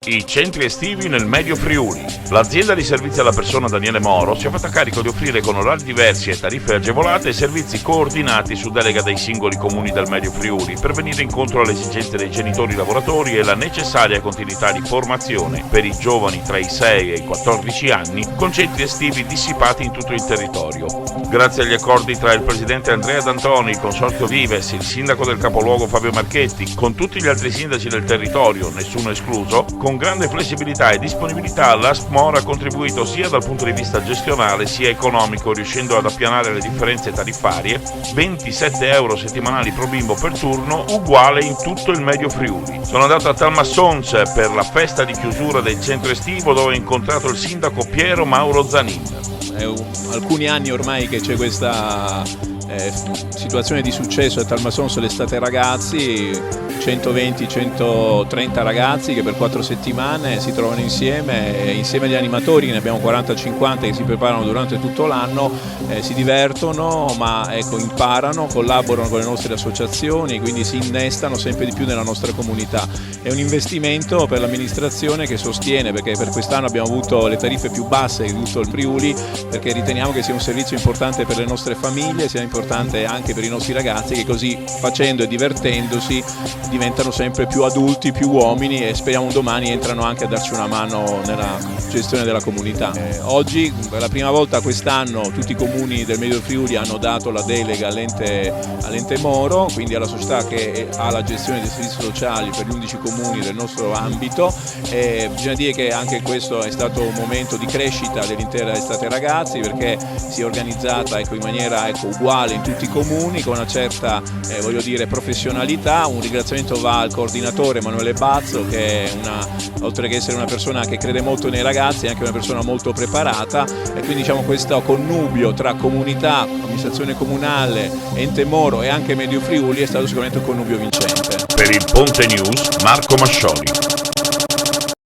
I centri estivi nel Medio Friuli. L'azienda di servizi alla persona Daniele Moro si è fatta carico di offrire con orari diversi e tariffe agevolate servizi coordinati su delega dei singoli comuni del Medio Friuli per venire incontro alle esigenze dei genitori lavoratori e la necessaria continuità di formazione per i giovani tra i 6 e i 14 anni con centri estivi dissipati in tutto il territorio. Grazie agli accordi tra il presidente Andrea D'Antoni, il consorzio Vives, il sindaco del capoluogo Fabio Marchetti, con tutti gli altri sindaci del territorio, nessuno escluso, con grande flessibilità e disponibilità l'ASP Moro ha contribuito sia dal punto di vista gestionale sia economico, riuscendo ad appianare le differenze tariffarie, 27 euro settimanali pro bimbo per turno, uguale in tutto il Medio Friuli. Sono andato a Talmassons per la festa di chiusura del centro estivo dove ho incontrato il sindaco Piero Mauro Zanin. È alcuni anni ormai che c'è questa situazione di successo a Talmassons l'estate ragazzi, 120-130 ragazzi che per 4 settimane si trovano insieme agli animatori, che ne abbiamo 40-50 che si preparano durante tutto l'anno, si divertono ma imparano, collaborano con le nostre associazioni, quindi si innestano sempre di più nella nostra comunità. È un investimento per l'amministrazione che sostiene, perché per quest'anno abbiamo avuto le tariffe più basse di tutto il Friuli, perché riteniamo che sia un servizio importante per le nostre famiglie, sia importante anche per i nostri ragazzi che così facendo e divertendosi diventano sempre più adulti, più uomini e speriamo domani entrano anche a darci una mano nella gestione della comunità. Oggi per la prima volta quest'anno tutti i comuni del Medio Friuli hanno dato la delega all'ente Moro, quindi alla società che ha la gestione dei servizi sociali per gli 11 comuni del nostro ambito. Bisogna dire che anche questo è stato un momento di crescita dell'intera estate ragazzi, perché si è organizzata in maniera uguale in tutti i comuni con una certa professionalità. Un ringraziamento va al coordinatore Emanuele Bazzo, che è oltre che essere una persona che crede molto nei ragazzi è anche una persona molto preparata, e quindi questo connubio tra comunità, amministrazione comunale, ente Moro e anche Medio Friuli è stato sicuramente un connubio vincente. Per il Ponte News, Marco Mascioli.